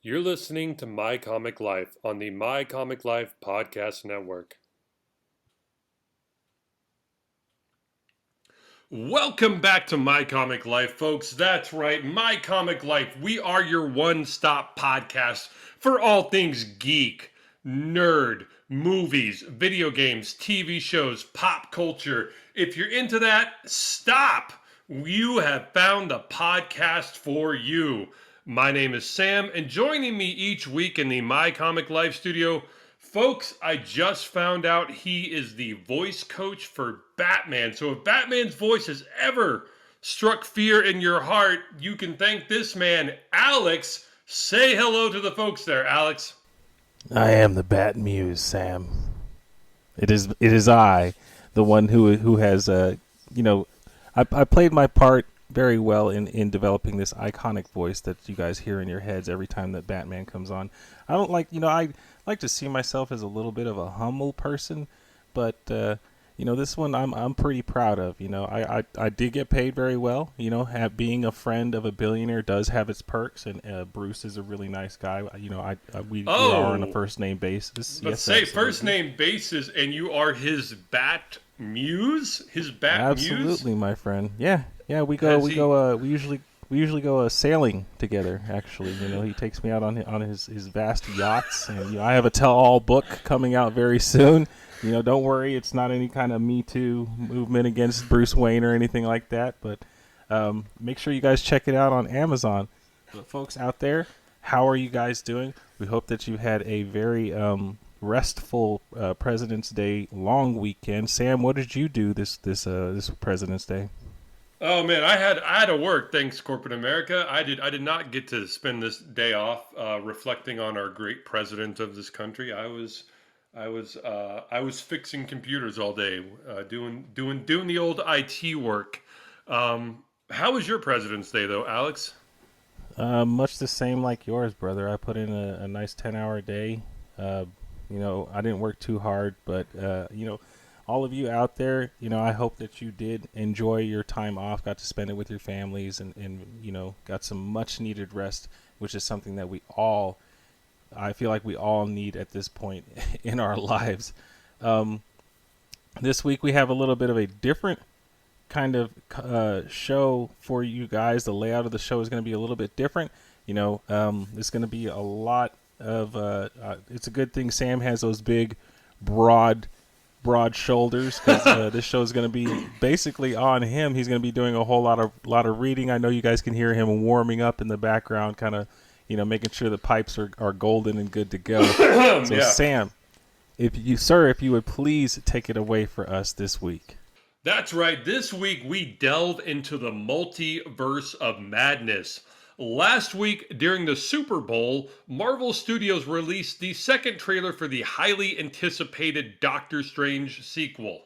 You're listening to My Comic Life on the My Comic Life Podcast Network. Welcome back to My Comic Life, folks. That's right, My Comic Life. We are your one-stop podcast for all things geek, nerd, movies, video games, TV shows, pop culture. If you're into that, stop. You have found the podcast for you. My name is Sam, and joining me each week in the My Comic Life studio, folks, I just found out he is the voice coach for Batman. So if Batman's voice has ever struck fear in your heart, you can thank this man, Alex. Say hello to the folks there, Alex. I am the Bat Muse, Sam. It is I, the one who has I played my part very well in developing this iconic voice that you guys hear in your heads every time that Batman comes on. I like to see myself as a little bit of a humble person, but this one I'm pretty proud of. I did get paid very well. Being a friend of a billionaire does have its perks, and Bruce is a really nice guy. We are on a first name basis. Let's say first name basis, and you are his Bat Muse, Absolutely, my friend. Yeah. We usually go sailing together. Actually, he takes me out on his vast yachts, and I have a tell-all book coming out very soon. Don't worry, it's not any kind of Me Too movement against Bruce Wayne or anything like that. But make sure you guys check it out on Amazon. But folks out there, how are you guys doing? We hope that you had a very restful President's Day long weekend. Sam, what did you do this President's Day? Oh man, I had to work. Thanks, corporate America. I did not get to spend this day off reflecting on our great president of this country. I was fixing computers all day, doing the old IT work. How was your President's Day though, Alex? Much the same like yours, brother. I put in a nice 10-hour day. I didn't work too hard, but all of you out there, I hope that you did enjoy your time off, got to spend it with your families, and got some much needed rest, which is something that I feel like we all need at this point in our lives. This week we have a little bit of a different kind of show for you guys. The layout of the show is going to be a little bit different. It's going to be a lot of, it's a good thing Sam has those big, broad shoulders, because this show is going to be basically on him. He's going to be doing a whole lot of reading. I know you guys can hear him warming up in the background, kind of making sure the pipes are golden and good to go. So yeah. Sam, if you would please take it away for us this week. That's right. This week we delve into the multiverse of madness. Last week, during the Super Bowl, Marvel Studios released the second trailer for the highly anticipated Doctor Strange sequel.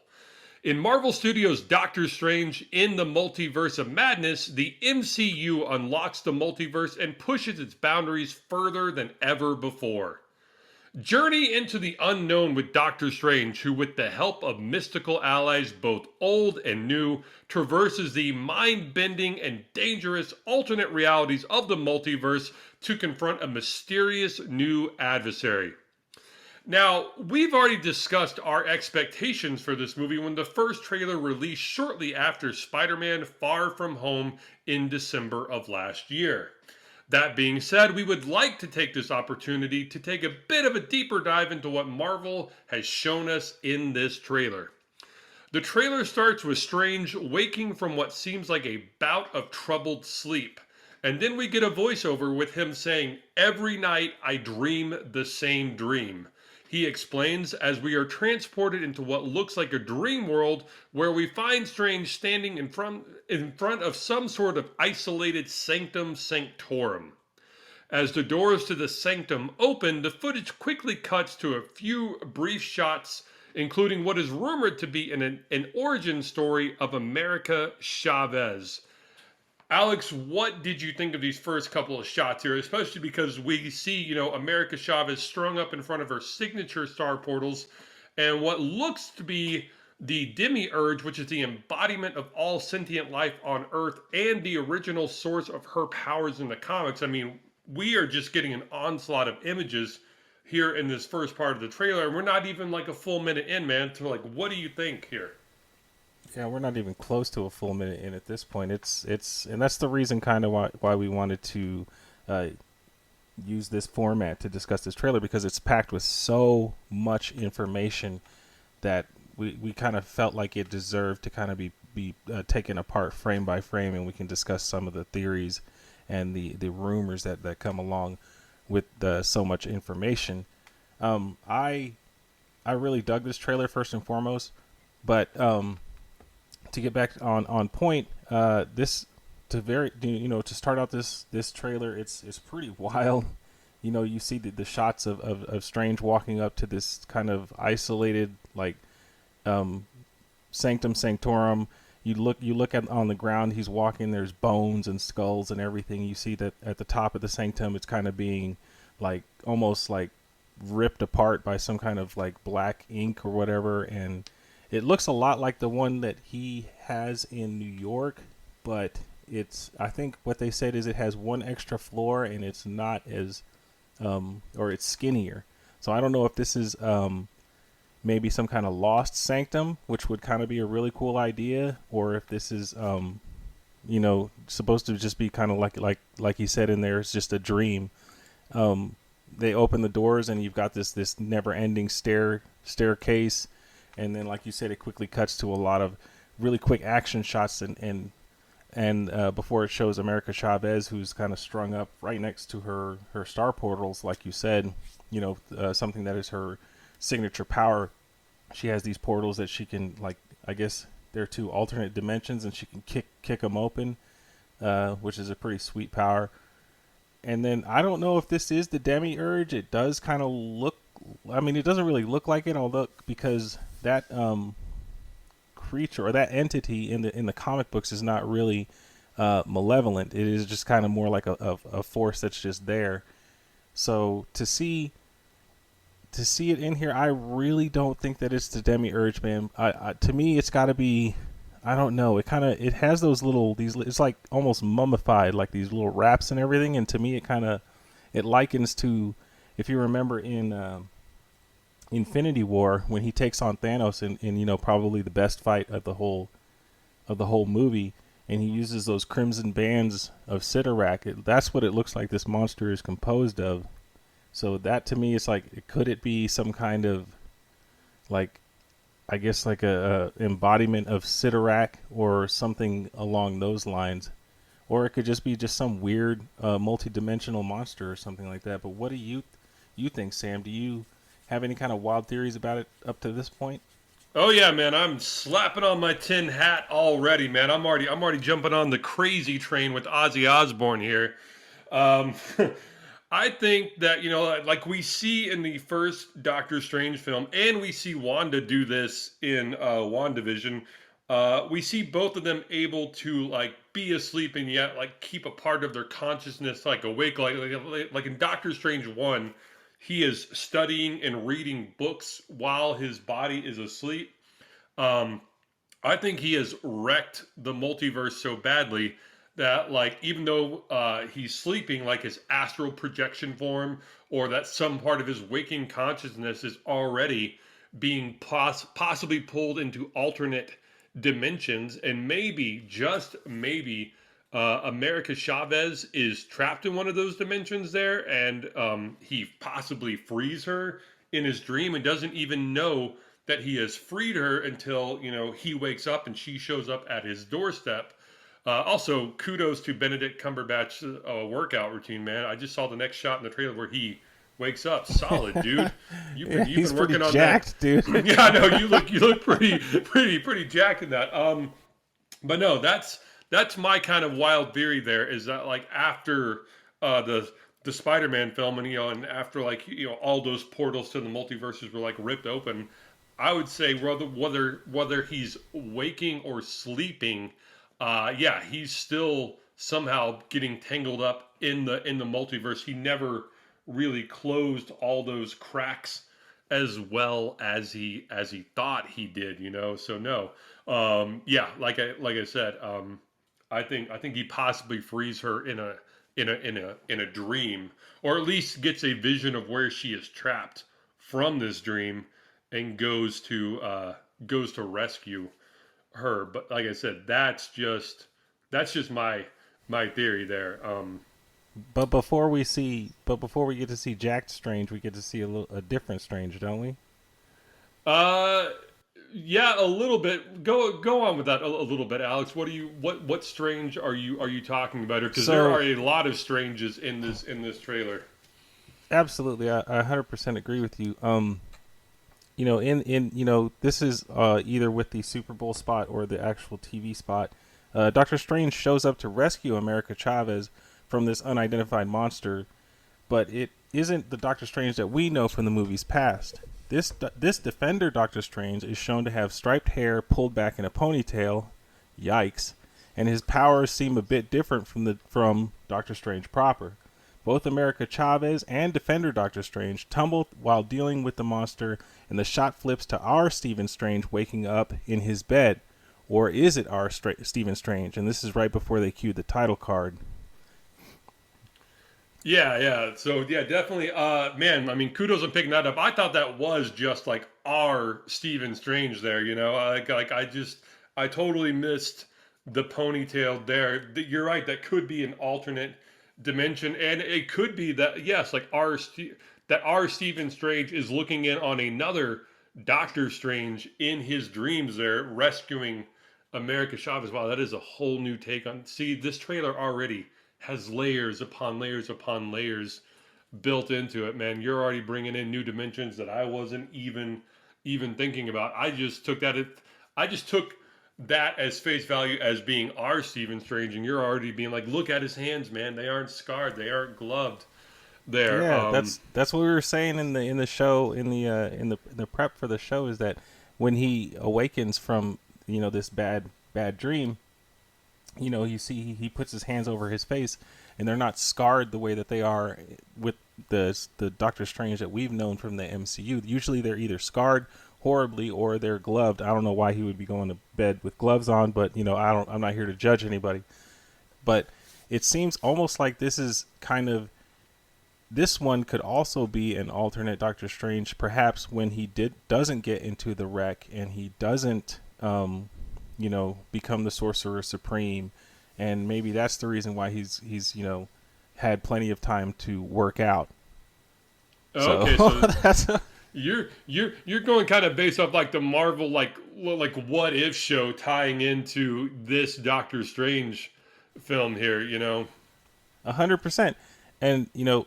In Marvel Studios' Doctor Strange in the Multiverse of Madness, the MCU unlocks the multiverse and pushes its boundaries further than ever before. Journey into the unknown with Doctor Strange, who with the help of mystical allies both old and new, traverses the mind-bending and dangerous alternate realities of the multiverse to confront a mysterious new adversary. Now, we've already discussed our expectations for this movie when the first trailer released shortly after Spider-Man Far From Home in December of last year. That being said, we would like to take this opportunity to take a bit of a deeper dive into what Marvel has shown us in this trailer. The trailer starts with Strange waking from what seems like a bout of troubled sleep, and then we get a voiceover with him saying, "Every night I dream the same dream." He explains as we are transported into what looks like a dream world where we find Strange standing in front of some sort of isolated sanctum sanctorum. As the doors to the sanctum open, the footage quickly cuts to a few brief shots, including what is rumored to be an origin story of America Chavez. Alex, what did you think of these first couple of shots here, especially because we see, America Chavez strung up in front of her signature star portals and what looks to be the demiurge, which is the embodiment of all sentient life on Earth and the original source of her powers in the comics. I mean, we are just getting an onslaught of images here in this first part of the trailer, and we're not even like a full minute in, man. To like, what do you think here? Yeah, we're not even close to a full minute in at this point. And that's the reason kind of why we wanted to uh, use this format to discuss this trailer, because it's packed with so much information that we kind of felt like it deserved to kind of be taken apart frame by frame, and we can discuss some of the theories and the rumors that come along with so much information. I really dug this trailer first and foremost, but to get back on point, this to start out this trailer, it's pretty wild. You see the shots of Strange walking up to this kind of isolated like um, sanctum sanctorum. You look at on the ground. He's walking. There's bones and skulls and everything. You see that at the top of the sanctum, it's kind of being like almost like ripped apart by some kind of like black ink or whatever, and it looks a lot like the one that he has in New York, but I think what they said is it has one extra floor and it's not as or it's skinnier. So I don't know if this is maybe some kind of lost sanctum, which would kind of be a really cool idea, or if this is supposed to just be kind of like he said in there, it's just a dream. They open the doors and you've got this never-ending staircase, and then like you said, it quickly cuts to a lot of really quick action shots, and before it shows America Chavez, who's kind of strung up right next to her star portals, like you said, something that is her signature power. She has these portals that she can, like, I guess they're two alternate dimensions, and she can kick them open, which is a pretty sweet power. And then I don't know if this is the Demiurge. It does kind of look. I mean, it doesn't really look like it, although because that creature or that entity in the comic books is not really malevolent. It is just kind of more like a force that's just there. So to see it in here, I really don't think that it's the Demiurge, man. To me, it's got to be. I don't know. It has those it's like almost mummified, like these little wraps and everything. And to me, it likens to, if you remember in Infinity War when he takes on Thanos in probably the best fight of the whole movie, and he uses those crimson bands of Sidorak. That's what it looks like this monster is composed of. So that to me is like, could it be some kind of like, I guess like a embodiment of Sidorak or something along those lines, or it could just be just some weird multi-dimensional monster or something like that. But what do you think, Sam? Do you have any kind of wild theories about it up to this point? Oh yeah, man! I'm slapping on my tin hat already, man. I'm already jumping on the crazy train with Ozzy Osbourne here. Um, I think that like we see in the first Doctor Strange film, and we see Wanda do this in WandaVision. We see both of them able to like be asleep and yet like keep a part of their consciousness like awake. Like in Doctor Strange 1, he is studying and reading books while his body is asleep. Um, I think he has wrecked the multiverse so badly that, like, even though he's sleeping, like his astral projection form, or that some part of his waking consciousness is already being possibly pulled into alternate dimensions, and maybe, just maybe, America Chavez is trapped in one of those dimensions there, and he possibly frees her in his dream and doesn't even know that he has freed her until he wakes up and she shows up at his doorstep. Also, kudos to Benedict Cumberbatch's workout routine, man. I just saw the next shot in the trailer where he wakes up. Solid, dude. You've been, Yeah, you've he's been pretty working on jacked, that. dude. Yeah, no, you look pretty jacked in that. But no, that's my kind of wild theory. There is that like after the Spider-Man film, and after like all those portals to the multiverses were like ripped open, I would say whether he's waking or sleeping, yeah, he's still somehow getting tangled up in the multiverse. He never really closed all those cracks as well as he thought he did. So no, yeah, like I said, I think he possibly frees her in a in a dream, or at least gets a vision of where she is trapped from this dream, and goes to rescue her. But like I said, that's just my theory there. Before we get to see Jack Strange, we get to see a different Strange, don't we? Uh, yeah, a little bit. Go on with that a little bit, Alex. What strange are you talking about? Because there So are a lot of stranges in this trailer. absolutely, I 100% agree with you. This is either with the Super Bowl spot or the actual TV spot. Doctor Strange shows up to rescue America Chavez from this unidentified monster, but it isn't the Doctor Strange that we know from the movie's past. This Defender Doctor Strange is shown to have striped hair pulled back in a ponytail. Yikes! And his powers seem a bit different from Doctor Strange proper. Both America Chavez and Defender Doctor Strange tumble while dealing with the monster, and the shot flips to our Stephen Strange waking up in his bed. Or is it our Stephen Strange? And this is right before they cue the title card. Yeah, yeah. So yeah, definitely. Man, I mean, kudos on picking that up. I thought that was just like our Stephen Strange there. I totally missed the ponytail there. You're right. That could be an alternate dimension, and it could be that yes, like that our Stephen Strange is looking in on another Doctor Strange in his dreams there, rescuing America Chavez. Wow, that is a whole new take on. See, this trailer already has layers upon layers upon layers built into it, man. You're already bringing in new dimensions that I wasn't even thinking about. I just took that as face value as being our Stephen Strange, and you're already being like, look at his hands, man. They aren't scarred. They aren't gloved. There. Yeah, that's what we were saying in the show in the prep for the show is that when he awakens from this bad dream, you see he puts his hands over his face, and they're not scarred the way that they are with the Doctor Strange that we've known from the MCU. Usually they're either scarred horribly or they're gloved. I don't know why he would be going to bed with gloves on, but I'm not here to judge anybody. But it seems almost like this one could also be an alternate Doctor Strange, perhaps when he doesn't get into the wreck and he doesn't become the Sorcerer Supreme, and maybe that's the reason why he's had plenty of time to work out. So Okay, so that's you're going kind of based off like the Marvel like what if show tying into this Doctor Strange film here. 100%. And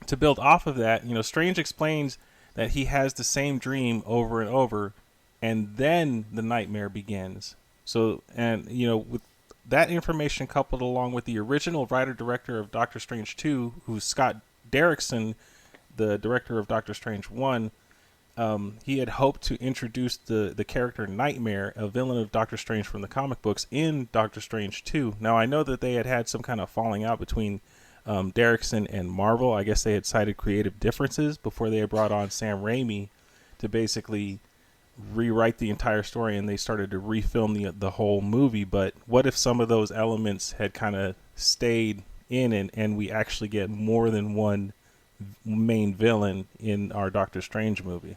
to build off of that, Strange explains that he has the same dream over and over, and then the nightmare begins. So, and with that information coupled along with the original writer-director of Doctor Strange 2, who's Scott Derrickson, the director of Doctor Strange 1, he had hoped to introduce the character Nightmare, a villain of Doctor Strange from the comic books, in Doctor Strange 2. Now, I know that they had some kind of falling out between Derrickson and Marvel. I guess they had cited creative differences before they had brought on Sam Raimi to basically rewrite the entire story, and they started to refilm the whole movie. But what if some of those elements had kind of stayed in, and we actually get more than one main villain in our Doctor Strange movie?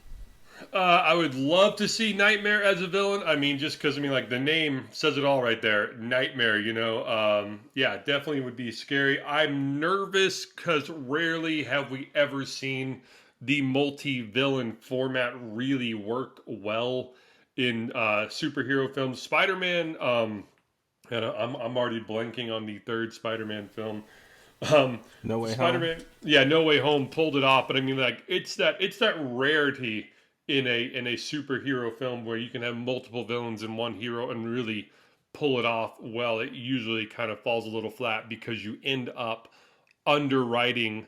I would love to see Nightmare as a villain. I mean, just because like the name says it all right there, Nightmare. Yeah, definitely would be scary. I'm nervous because rarely have we ever seen the multi-villain format really work well in superhero films. Spider-Man. And I'm already blanking on the third Spider-Man film. No Way Home. Spider-Man, yeah, No Way Home pulled it off, but I mean, like, it's that rarity in a superhero film where you can have multiple villains in one hero and really pull it off well. It usually kind of falls a little flat because you end up underwriting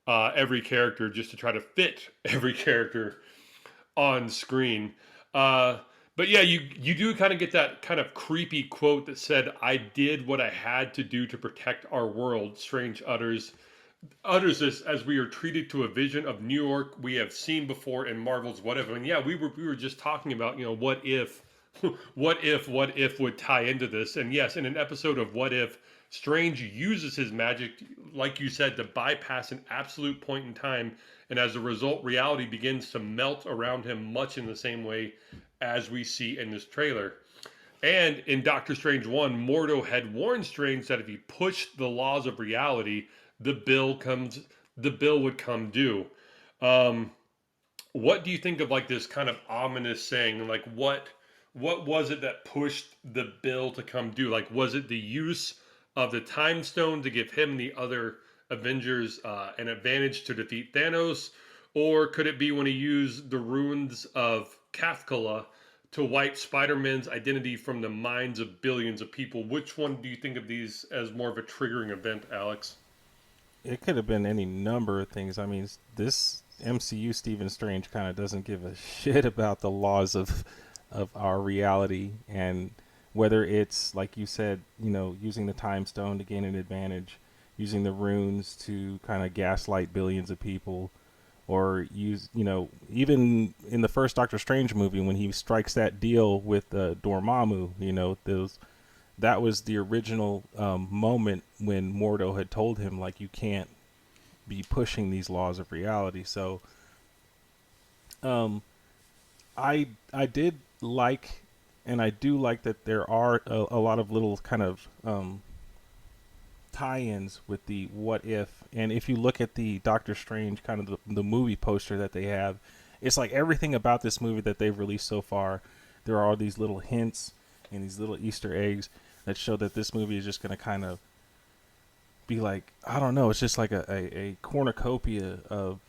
every character just to try to fit every character on screen. But yeah, you do kind of get that kind of creepy quote that said, "I did what I had to do to protect our world." Strange utters this as we are treated to a vision of New York we have seen before in Marvel's What If. I mean, yeah, we were just talking about what if, what if would tie into this, and yes, in an episode of What If, Strange uses his magic, like you said, to bypass an absolute point in time, and as a result, reality begins to melt around him, much in the same way as we see in this trailer. And in Doctor Strange 1, Mordo had warned Strange that if he pushed the laws of reality, the bill comes the bill would come due. Um, what do you think of like this kind of ominous saying? Like what was it that pushed the bill to come due? Like was it the use of the time stone to give him and the other Avengers an advantage to defeat Thanos, or could it be when he used the ruins of Kafkala to wipe Spider-Man's identity from the minds of billions of people? Which one do you think of these as more of a triggering event, Alex? It could have been any number of things. I mean, this MCU Stephen Strange kind of doesn't give a shit about the laws of our reality, and whether it's like you said, using the time stone to gain an advantage, using the runes to kind of gaslight billions of people, or even in the first Doctor Strange movie when he strikes that deal with Dormammu, those that was the original moment when Mordo had told him, like, you can't be pushing these laws of reality. So um, I did like, and I do like that there are a lot of little kind of tie-ins with the what if. And if you look at the Doctor Strange kind of the movie poster that they have, it's like everything about this movie that they've released so far, there are all these little hints and these little Easter eggs that show that this movie is just going to kind of be like, I don't know, it's just like a cornucopia of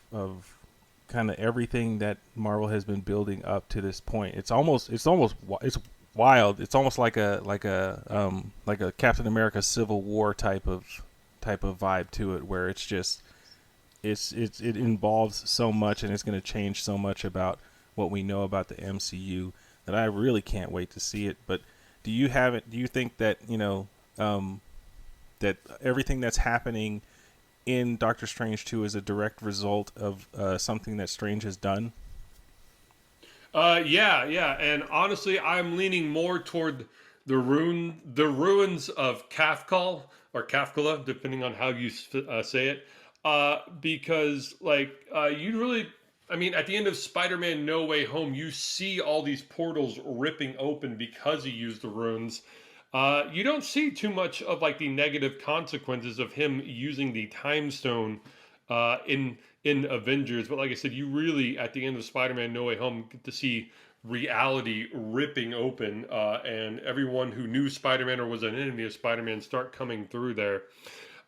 kind of everything that Marvel has been building up to this point. It's wild. It's almost like a Captain America Civil War type of vibe to it, where it's just it involves so much, and it's going to change so much about what we know about the MCU that I really can't wait to see it. But do you have it? Do you think that that everything that's happening in Doctor Strange 2 is a direct result of something that Strange has done? Yeah, and honestly, I'm leaning more toward the ruins of Kafkal or Kafkala, depending on how you say it, because you really, I mean, at the end of Spider-Man: No Way Home, you see all these portals ripping open because he used the runes. You don't see too much of like the negative consequences of him using the Time Stone in Avengers, but like I said, you really at the end of Spider-Man: No Way Home get to see reality ripping open, and everyone who knew Spider-Man or was an enemy of Spider-Man start coming through there.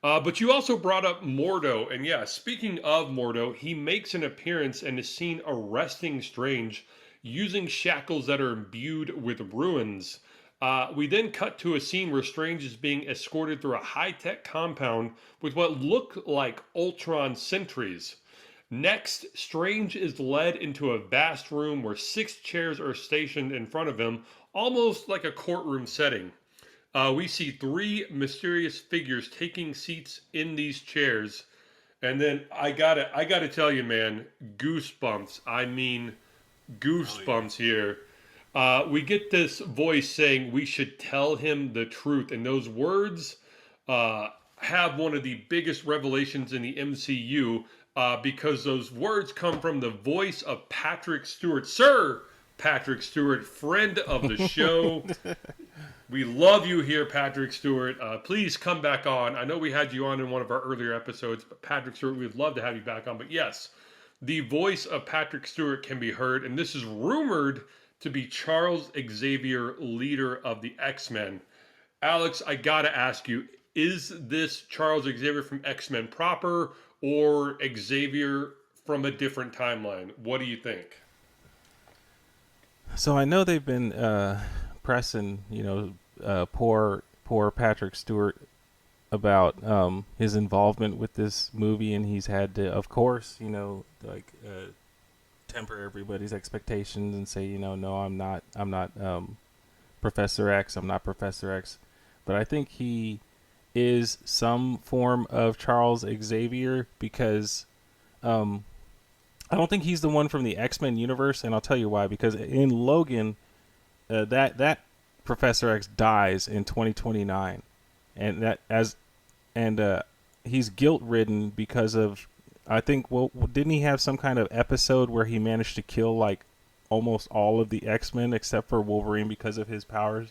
But you also brought up Mordo, and yeah, speaking of Mordo, he makes an appearance and is seen arresting Strange using shackles that are imbued with ruins. We then cut to a scene where Strange is being escorted through a high-tech compound with what look like Ultron sentries. Next, Strange is led into a vast room where 6 chairs are stationed in front of him, almost like a courtroom setting. We see 3 mysterious figures taking seats in these chairs, and then I gotta tell you, man, goosebumps. I mean, goosebumps here. We get this voice saying we should tell him the truth, and those words have one of the biggest revelations in the MCU, because those words come from the voice of Patrick Stewart, Sir Patrick Stewart, friend of the show. We love you here, Patrick Stewart. Please come back on. I know we had you on in one of our earlier episodes, but Patrick Stewart, we'd love to have you back on. But yes, the voice of Patrick Stewart can be heard, and this is rumored to be Charles Xavier, leader of the X-Men. Alex, I gotta ask you, is this Charles Xavier from X-Men proper or Xavier from a different timeline? What do you think? So I know they've been pressing, poor Patrick Stewart about his involvement with this movie, and he's had to, of course, temper everybody's expectations and say, no, I'm not Professor X, I'm not Professor X, but I think he is some form of Charles Xavier because I don't think he's the one from the X-Men universe, and I'll tell you why. Because in Logan, that Professor X dies in 2029, and that as and he's guilt ridden because of, I think, well, didn't he have some kind of episode where he managed to kill like almost all of the X-Men except for Wolverine because of his powers?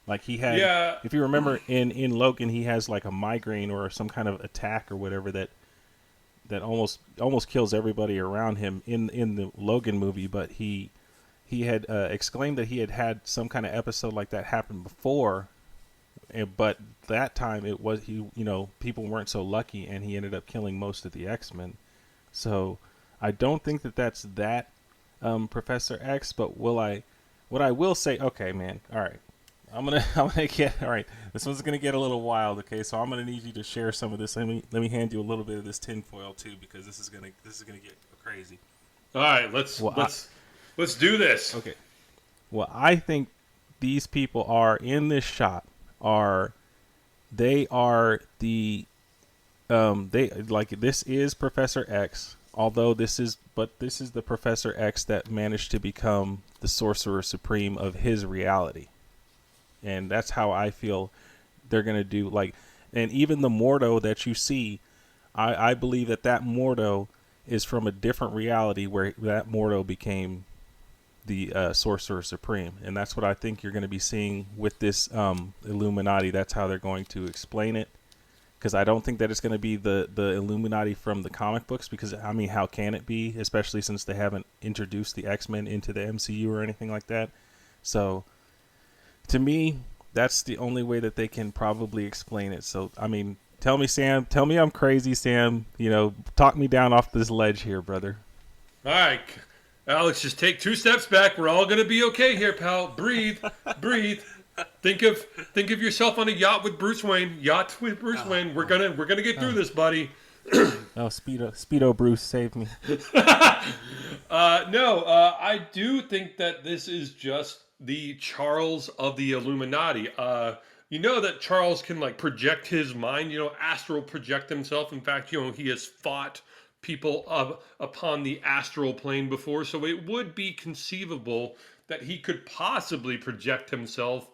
Like he had, Yeah, if you remember in Logan, he has like a migraine or some kind of attack or whatever that almost kills everybody around him in the Logan movie. But he had exclaimed that he had had some kind of episode like that happen before, but that time it was people weren't so lucky, and he ended up killing most of the X-Men. So I don't think that that's that Professor X. But what I will say, okay, man, all right. I'm gonna get all right. This one's gonna get a little wild, okay? So I'm gonna need you to share some of this. Let me hand you a little bit of this tinfoil too, because this is gonna get crazy. all right, let's Well, let's do this. okay. Well, I think these people are in this shot are they are the they like this is Professor X, although this is the Professor X that managed to become the Sorcerer Supreme of his reality. And that's how I feel they're going to do. Like, and even the Mordo that you see, I believe that Mordo is from a different reality where that Mordo became the Sorcerer Supreme. And that's what I think you're going to be seeing with this Illuminati. That's how they're going to explain it. Because I don't think that it's going to be the Illuminati from the comic books. Because, I mean, how can it be? Especially since they haven't introduced the X-Men into the MCU or anything like that. So to me, that's the only way that they can probably explain it. So, I mean, tell me, Sam. Tell me I'm crazy, Sam. Talk me down off this ledge here, brother. All right, Alex, just take 2 steps back. We're all gonna be okay here, pal. Breathe, breathe. Think of yourself on a yacht with Bruce Wayne. Yacht with Bruce Wayne. We're gonna get through this, buddy. Oh, Speedo Bruce, save me. I do think that this is just the Charles of the Illuminati. You know that Charles can like project his mind, astral project himself. In fact, he has fought people upon the astral plane before, so it would be conceivable that he could possibly project himself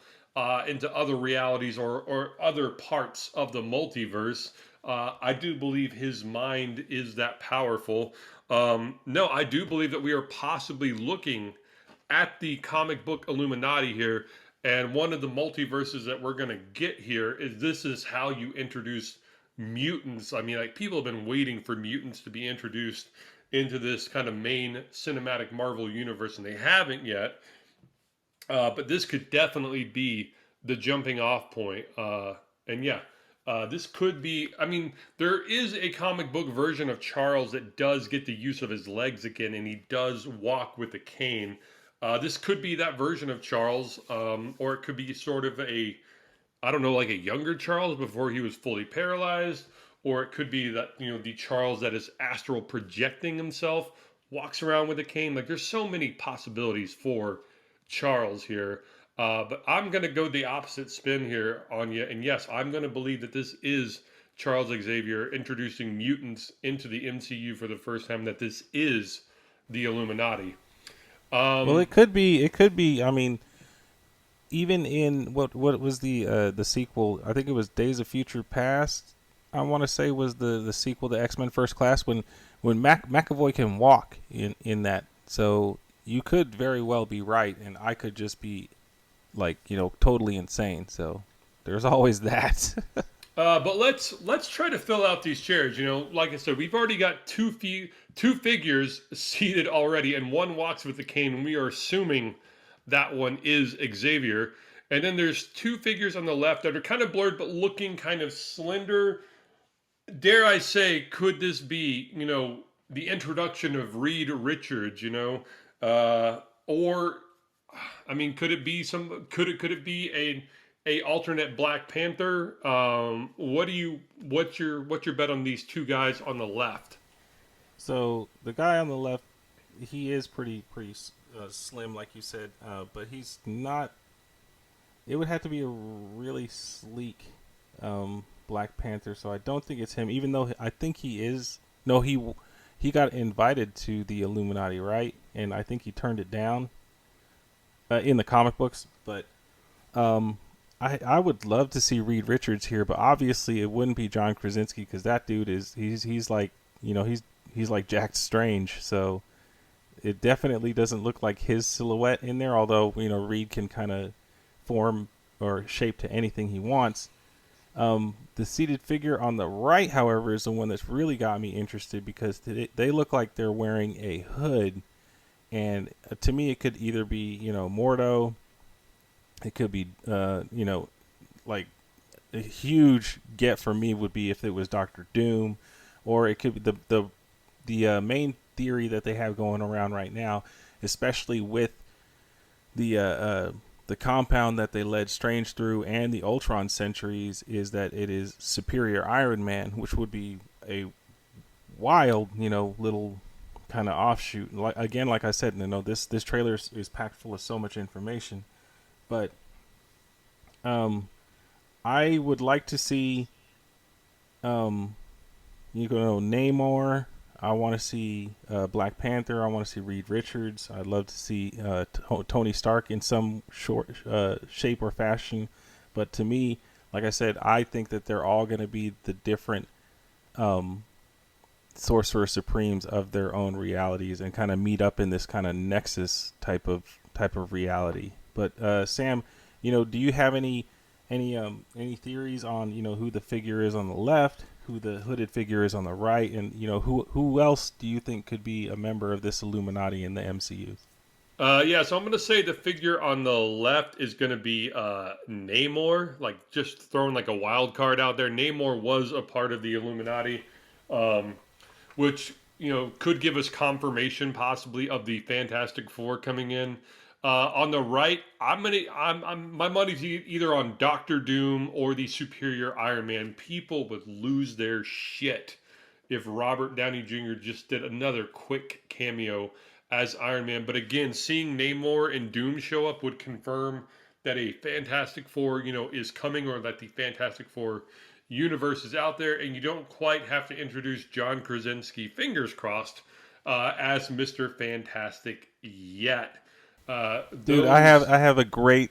into other realities or other parts of the multiverse. I do believe his mind is that powerful. No, I do believe that we are possibly looking at the comic book Illuminati here, and one of the multiverses that we're going to get here is this is how you introduce mutants. I mean, like, people have been waiting for mutants to be introduced into this kind of main cinematic Marvel universe, and they haven't yet. But this could definitely be the jumping off point. And yeah, this could be. I mean, there is a comic book version of Charles that does get the use of his legs again, and he does walk with a cane. This could be that version of Charles, or it could be sort of I don't know, like a younger Charles before he was fully paralyzed, or it could be that, the Charles that is astral projecting himself walks around with a cane. Like, there's so many possibilities for Charles here. But I'm going to go the opposite spin here on you. And yes, I'm going to believe that this is Charles Xavier introducing mutants into the MCU for the first time, that this is the Illuminati. Well, it could be. It could be. I mean, even in what was the sequel? I think it was Days of Future Past. I want to say was the sequel to X-Men First Class when McAvoy can walk in that. So you could very well be right, and I could just be like totally insane. So there's always that. But let's try to fill out these chairs. Like I said, we've already got two figures seated already, and one walks with the cane, and we are assuming that one is Xavier. And then there's 2 figures on the left that are kind of blurred, but looking kind of slender. Dare I say, could this be, the introduction of Reed Richards, or, I mean, could it be could it be a alternate Black Panther? What's your bet on these 2 guys on the left? So the guy on the left, he is pretty slim, like you said, but he's not. It would have to be a really sleek Black Panther, so I don't think it's him. Even though I think he is. No, he got invited to the Illuminati, right? And I think he turned it down in the comic books. But I would love to see Reed Richards here, but obviously it wouldn't be John Krasinski because that dude is he's like he's like Jack Strange. So it definitely doesn't look like his silhouette in there. Although Reed can kind of form or shape to anything he wants. The seated figure on the right, however, is the one that's really got me interested because they look like they're wearing a hood, and to me, it could either be Mordo, it could be like a huge get for me would be if it was Doctor Doom, or it could be the main theory that they have going around right now, especially with the compound that they led Strange through and the Ultron Centuries, is that it is Superior Iron Man, which would be a wild, little kind of offshoot. Like I said, this trailer is packed full of so much information, but I would like to see Namor. I want to see Black Panther. I want to see Reed Richards. I'd love to see Tony Stark in some shape or fashion. But to me, like I said, I think that they're all going to be the different Sorcerer Supremes of their own realities and kind of meet up in this kind of nexus type of reality. But Sam, do you have any theories on who the figure is on the left, who the hooded figure is on the right, and who else do you think could be a member of this Illuminati in the MCU? Yeah, so I'm going to say the figure on the left is going to be Namor, like just throwing like a wild card out there. Namor was a part of the Illuminati, um, which could give us confirmation possibly of the Fantastic Four coming in. On the right, I'm my money's either on Doctor Doom or the Superior Iron Man. People would lose their shit if Robert Downey Jr. just did another quick cameo as Iron Man. But again, seeing Namor and Doom show up would confirm that a Fantastic Four, is coming, or that the Fantastic Four universe is out there, and you don't quite have to introduce John Krasinski, fingers crossed, as Mr. Fantastic yet. Dude, I have a great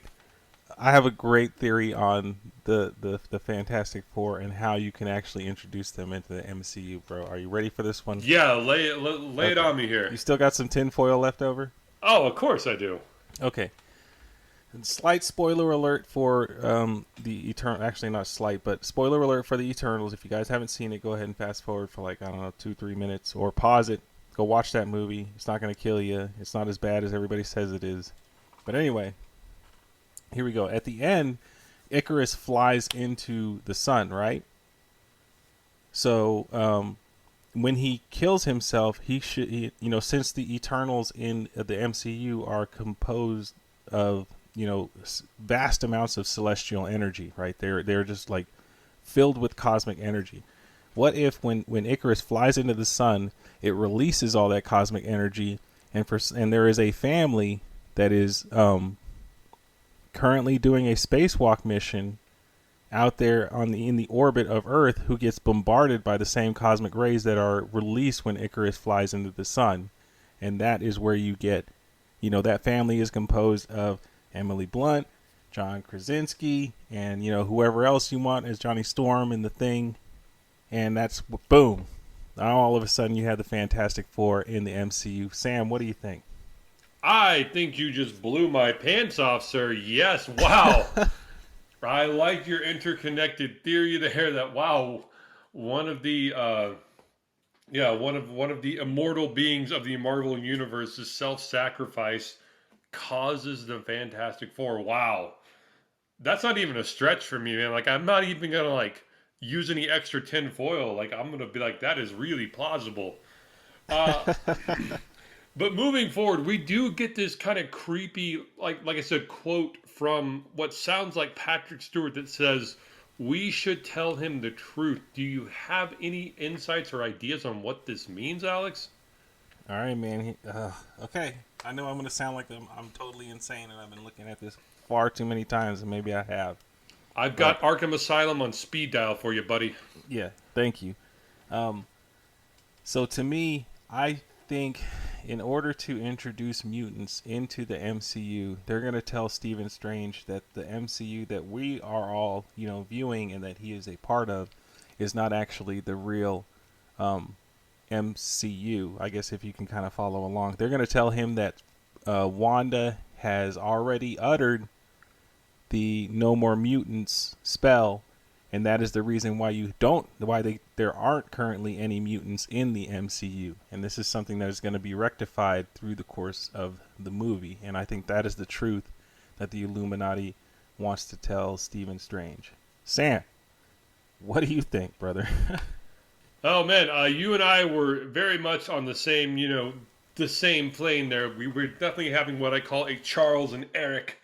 theory on the Fantastic Four and how you can actually introduce them into the MCU, bro. Are you ready for this one? Yeah, lay it on me here. You still got some tinfoil left over? Oh, of course I do. Okay. Slight spoiler alert for the Eternal. Actually, not slight, but spoiler alert for the Eternals. If you guys haven't seen it, go ahead and fast forward for 2-3 minutes, or pause it. Go watch that movie. It's not going to kill you. It's not as bad as everybody says it is. But anyway, here we go. At the end, Icarus flies into the sun, right? So when he kills himself, since the Eternals in the MCU are composed of vast amounts of celestial energy, right? They're just like filled with cosmic energy. What if when Icarus flies into the sun, it releases all that cosmic energy, and there is a family that is currently doing a spacewalk mission out there in the orbit of Earth, who gets bombarded by the same cosmic rays that are released when Icarus flies into the sun, and that is where you get, that family is composed of Emily Blunt, John Krasinski, and whoever else you want as Johnny Storm in The Thing, and that's boom. Now all of a sudden you have the Fantastic Four in the MCU. Sam, what do you think? I think you just blew my pants off, sir. Yes, wow. I like your interconnected theory there. That one of the one of the immortal beings of the Marvel universe's self-sacrifice causes the Fantastic Four. Wow, that's not even a stretch for me, man. Like, I'm not even gonna use any extra tin foil. Like, I'm gonna be like, that is really plausible. Uh, but moving forward, we do get this kind of creepy, like I said, quote from what sounds like Patrick Stewart that says, "We should tell him the truth." Do you have any insights or ideas on what this means, Alex? All right, man. Okay. I know I'm going to sound like I'm totally insane, and I've been looking at this far too many times, and maybe I have. I've got Arkham Asylum on speed dial for you, buddy. Yeah, thank you. So to me, I think in order to introduce mutants into the MCU, they're going to tell Stephen Strange that the MCU that we are all, viewing and that he is a part of is not actually the real MCU. I guess if you can kind of follow along, they're going to tell him that Wanda has already uttered the No More Mutants spell, and that is the reason why there aren't currently any mutants in the MCU. And this is something that is going to be rectified through the course of the movie. And I think that is the truth that the Illuminati wants to tell Stephen Strange. Sam, what do you think, brother? Oh man, you and I were very much on the same, the same plane there. We were definitely having what I call a Charles and Eric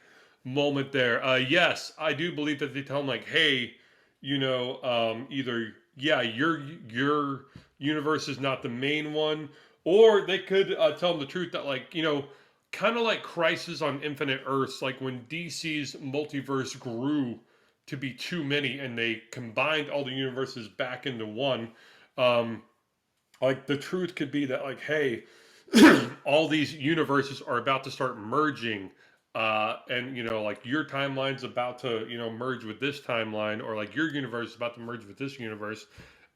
moment there. Yes, I do believe that they tell him like, hey, either your universe is not the main one, or they could tell him the truth that like, kind of like Crisis on Infinite Earths, like when DC's multiverse grew to be too many and they combined all the universes back into one. Like the truth could be that like, hey, all these universes are about to start merging, and like your timeline's about to merge with this timeline, or like your universe is about to merge with this universe,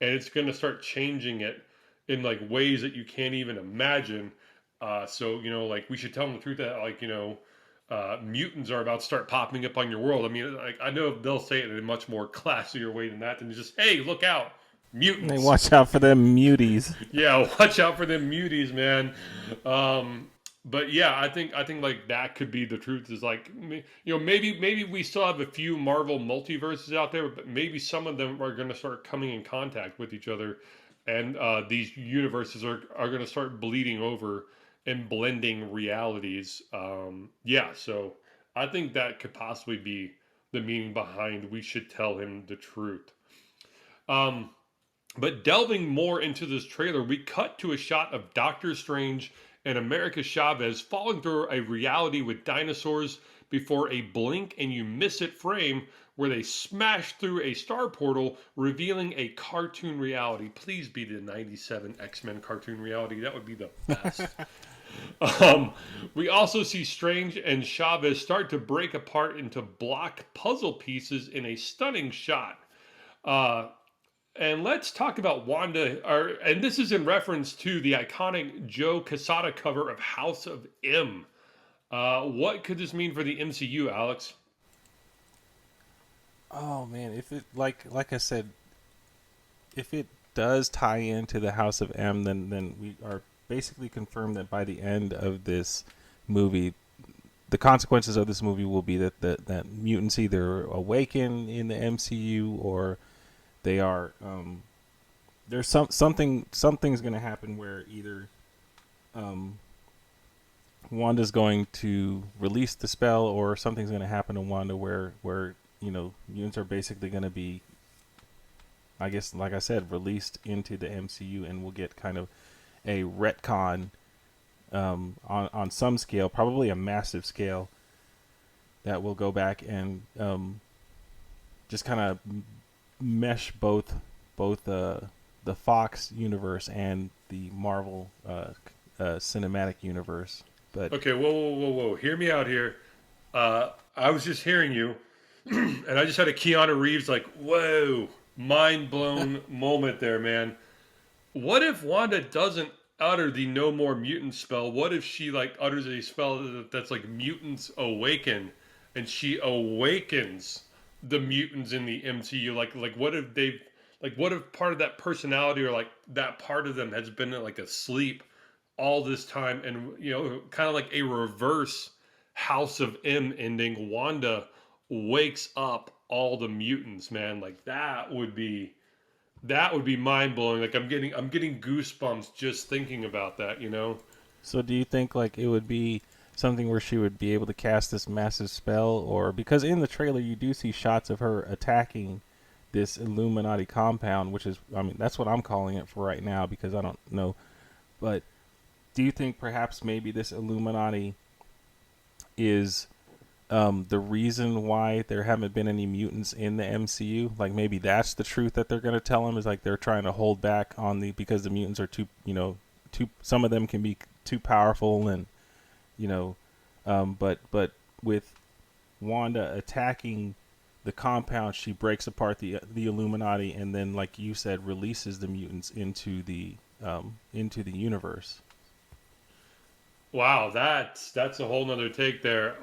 and it's going to start changing it in like ways that you can't even imagine. So like we should tell them the truth that like mutants are about to start popping up on your world. I mean, like I know they'll say it in a much more classier way than that, than just hey, look out, Hey, mutants. watch out for them muties. Yeah, watch out for them muties, man. But yeah, I think like that could be the truth. Is like maybe we still have a few Marvel multiverses out there, but maybe some of them are going to start coming in contact with each other, and these universes are going to start bleeding over and blending realities. Yeah, so I think that could possibly be the meaning behind we should tell him the truth. Um, but delving more into this trailer, we cut to a shot of Doctor Strange and America Chavez falling through a reality with dinosaurs before a blink and you miss it frame where they smash through a star portal, revealing a cartoon reality. Please be the 97 X-Men cartoon reality. That would be the best. We also see Strange and Chavez start to break apart into block puzzle pieces in a stunning shot. Uh, and let's talk about Wanda, and this is in reference to the iconic Joe Quesada cover of House of M. What could this mean for the MCU, Alex? Oh man, if it like I said, if it does tie into the House of M, then we are basically confirmed that by the end of this movie, the consequences of this movie will be that mutants either awaken in the MCU or they are there's something's going to happen where either Wanda's going to release the spell or something's going to happen to Wanda where mutants are basically going to be, I guess, like I said, released into the MCU, and we'll get kind of a retcon on some scale, probably a massive scale, that will go back and just kind of mesh both the Fox universe and the Marvel cinematic universe. But Okay, whoa. Hear me out here. I was just hearing you, and I just had a Keanu Reeves like, whoa, mind blown moment there, man. What if Wanda doesn't utter the no more mutant spell? What if she like utters a spell that's like mutants awaken, and she awakens the mutants in the MCU? Like what if they've like what if part of that personality or like that part of them has been like asleep all this time, and kind of like a reverse House of M ending, Wanda wakes up all the mutants, man. Like that would be mind blowing. Like I'm getting goosebumps just thinking about that. so do you think like it would be something where she would be able to cast this massive spell, or because in the trailer you do see shots of her attacking this Illuminati compound, which is, I mean, that's what I'm calling it for right now because I don't know. But do you think perhaps maybe this Illuminati is the reason why there haven't been any mutants in the MCU? Like maybe that's the truth that they're going to tell him, is like they're trying to hold back on because the mutants are too, some of them can be too powerful, and you know, but with Wanda attacking the compound, she breaks apart the Illuminati, and then, like you said, releases the mutants into the universe. Wow, that's a whole nother take there.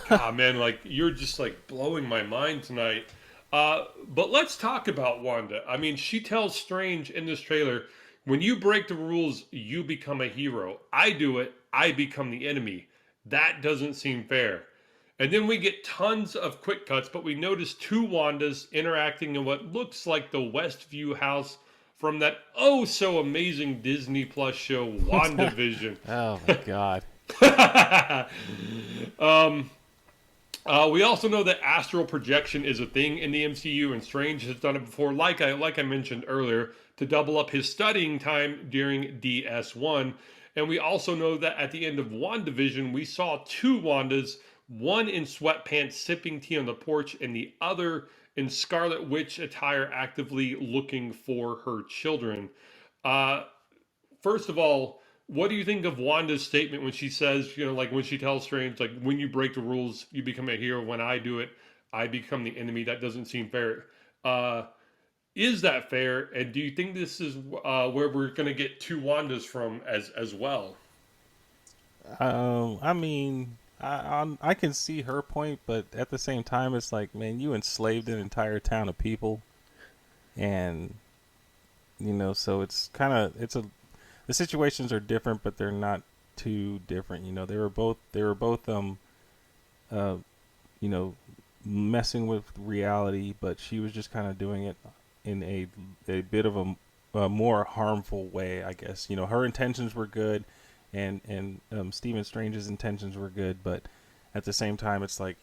God, man, like you're just like blowing my mind tonight. But let's talk about Wanda. I mean, she tells Strange in this trailer, when you break the rules, you become a hero. I do it, I become the enemy. That doesn't seem fair. And then we get tons of quick cuts, but we notice two Wandas interacting in what looks like the Westview house from that oh so amazing Disney Plus show WandaVision. Oh my god. um, we also know that astral projection is a thing in the MCU, and Strange has done it before, like I mentioned earlier, to double up his studying time during DS1. And we also know that at the end of WandaVision, we saw two Wandas, one in sweatpants sipping tea on the porch, and the other in Scarlet Witch attire actively looking for her children. Uh, First of all, what do you think of Wanda's statement when she says, like when she tells Strange, like when you break the rules, you become a hero. When I do it, I become the enemy. That doesn't seem fair. Uh, is that fair? And do you think this is where we're going to get two Wandas from as well? I mean, I can see her point, but at the same time, it's like, man, you enslaved an entire town of people, and so it's kind of it's a the situations are different, but they're not too different. They were both uh you know messing with reality, but she was just kind of doing it in a bit of a more harmful way, I guess. Her intentions were good, and Stephen Strange's intentions were good, but at the same time, it's like,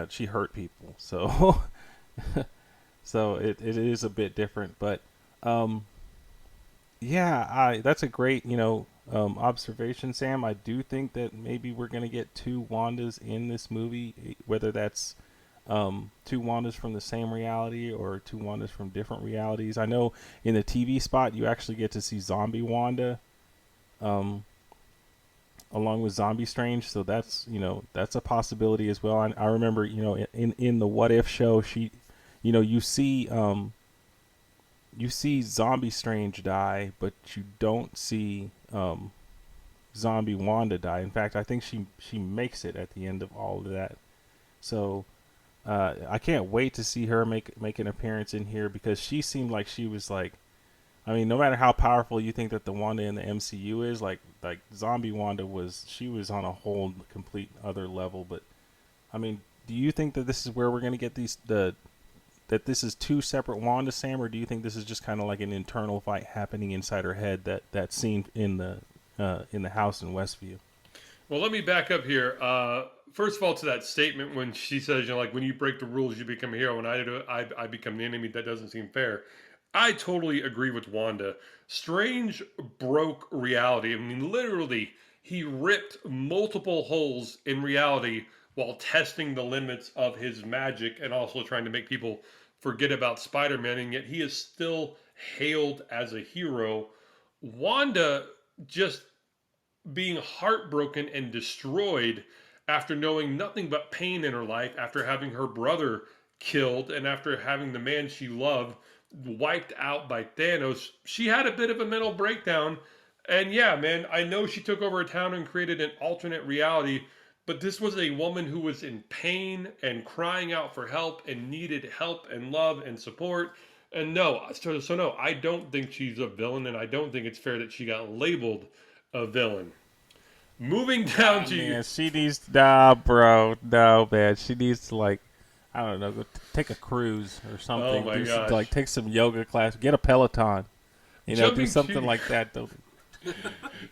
she hurt people, so so it is a bit different, but um yeah, I that's a great observation, Sam. I do think that maybe we're gonna get two Wandas in this movie, whether that's two Wandas from the same reality or two Wandas from different realities. I know in the TV spot you actually get to see Zombie Wanda, um, along with Zombie Strange, so that's a possibility as well. I remember, in the What If show, you see Zombie Strange die, but you don't see Zombie Wanda die. In fact, I think she makes it at the end of all of that. So I can't wait to see her make an appearance in here, because she seemed like she was like, I mean, no matter how powerful you think that the Wanda in the MCU is, like Zombie Wanda she was on a whole complete other level. But I mean, do you think that this is where we're gonna get that this is two separate Wanda, Sam, or do you think this is just kind of like an internal fight happening inside her head, that scene in the house in Westview? Well, let me back up here. First of all, to that statement when she says, like when you break the rules, you become a hero, and I do, I become the enemy. That doesn't seem fair. I totally agree with Wanda. Strange broke reality. I mean, literally, he ripped multiple holes in reality while testing the limits of his magic and also trying to make people forget about Spider Man, and yet he is still hailed as a hero. Wanda just being heartbroken and destroyed after knowing nothing but pain in her life, after having her brother killed, and after having the man she loved wiped out by Thanos. She had a bit of a mental breakdown. And yeah, man, I know she took over a town and created an alternate reality, but this was a woman who was in pain and crying out for help and needed help and love and support. And no, so no, I don't think she's a villain, and I don't think it's fair that she got labeled a villain. Moving down Ah, to man, she needs nah, bro. No, man, she needs to, like, I don't know, go take a cruise or oh something. my Like gosh, take some yoga class, get a Peloton. Do jumping something to like that. Though.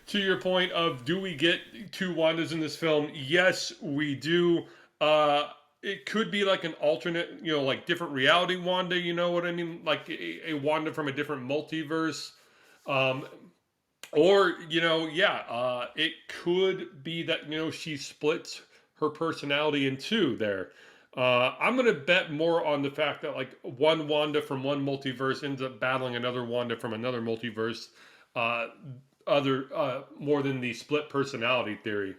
to your point of do we get two Wandas in this film? Yes, we do. Uh, it could be like an alternate, like different reality Wanda. You know what I mean? Like a Wanda from a different multiverse. Um, or yeah, it could be that she splits her personality in two there. I'm gonna bet more on the fact that like one Wanda from one multiverse ends up battling another Wanda from another multiverse. uh, other more than the split personality theory.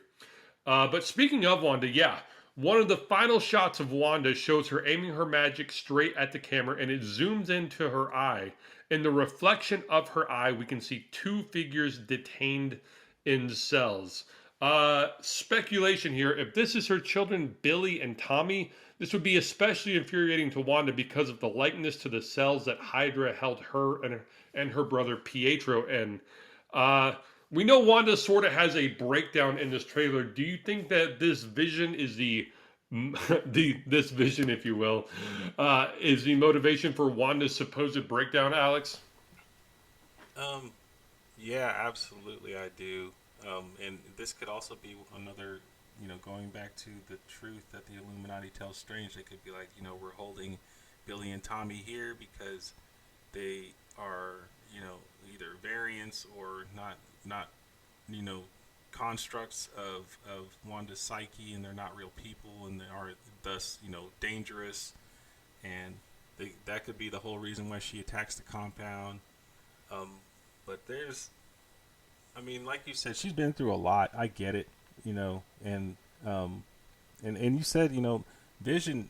But speaking of Wanda, yeah, one of the final shots of Wanda shows her aiming her magic straight at the camera, and it zooms into her eye. In the reflection of her eye, we can see two figures detained in cells. Speculation here: if this is her children, Billy and Tommy, this would be especially infuriating to Wanda because of the likeness to the cells that Hydra held her and her brother Pietro in. Uh, we know Wanda sort of has a breakdown in this trailer. Do you think that this vision is this vision, if you will, is the motivation for Wanda's supposed breakdown, Alex? Um, yeah, absolutely, I do. And this could also be another, going back to the truth that the Illuminati tells Strange. It could be like, we're holding Billy and Tommy here because they are, either variants or not, you know, constructs of Wanda's psyche, and they're not real people, and they are thus, dangerous. And that could be the whole reason why she attacks the compound. Um, but there's, I mean, like you said, she's been through a lot. I get it, um, and you said, Vision.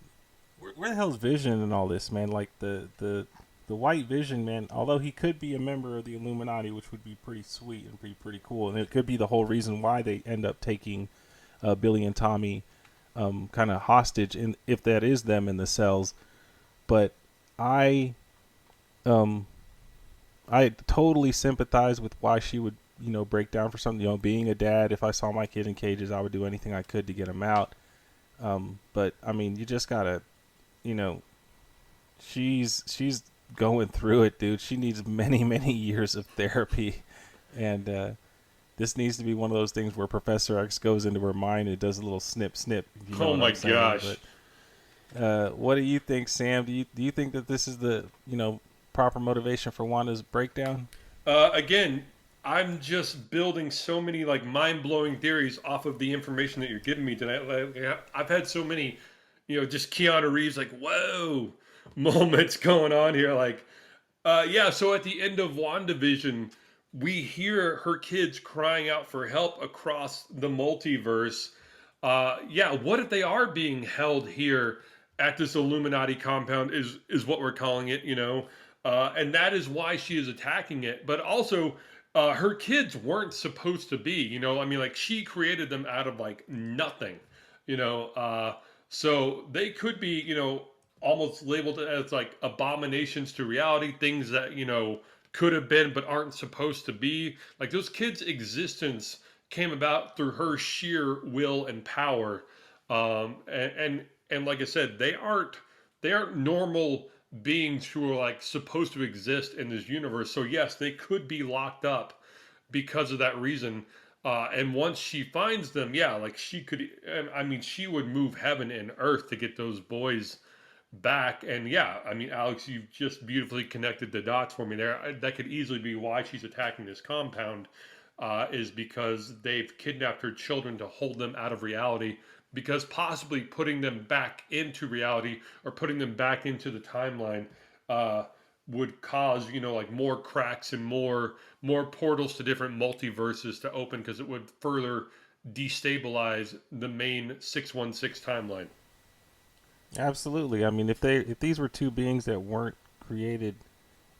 Where the hell's Vision and all this, man? Like the White Vision, man. Although he could be a member of the Illuminati, which would be pretty sweet and pretty cool, and it could be the whole reason why they end up taking Billy and Tommy kind of hostage, and if that is them in the cells. But I um I totally sympathize with why she would, break down for something. Being a dad, if I saw my kid in cages, I would do anything I could to get him out. But I mean, you just gotta, you know, she's going through it, dude. She needs many years of therapy, and this needs to be one of those things where Professor X goes into her mind and does a little snip. If you know Oh what my I'm saying. gosh. But what do you think, Sam? Do you think that this is the proper motivation for Wanda's breakdown? Again, I'm just building so many like mind blowing theories off of the information that you're giving me tonight. Like, I've had so many, just Keanu Reeves like whoa moments going on here. Like, yeah. So at the end of WandaVision, we hear her kids crying out for help across the multiverse. Yeah. What if they are being held here at this Illuminati compound? Is what we're calling it. And that is why she is attacking it. But also, her kids weren't supposed to be. I mean, like she created them out of like nothing. You know, uh, so they could be, almost labeled as like abominations to reality, things that could have been but aren't supposed to be. Like those kids' existence came about through her sheer will and power. And like I said, they aren't normal beings who are like supposed to exist in this universe. So yes, they could be locked up because of that reason. And once she finds them, yeah, like she could. And I mean, she would move heaven and earth to get those boys back. And yeah, I mean, Alex, you've just beautifully connected the dots for me there. That could easily be why she's attacking this compound, is because they've kidnapped her children to hold them out of reality. Because possibly putting them back into reality or putting them back into the timeline uh, would cause like more cracks and more portals to different multiverses to open, because it would further destabilize the main 616 timeline. Absolutely. I mean, if these were two beings that weren't created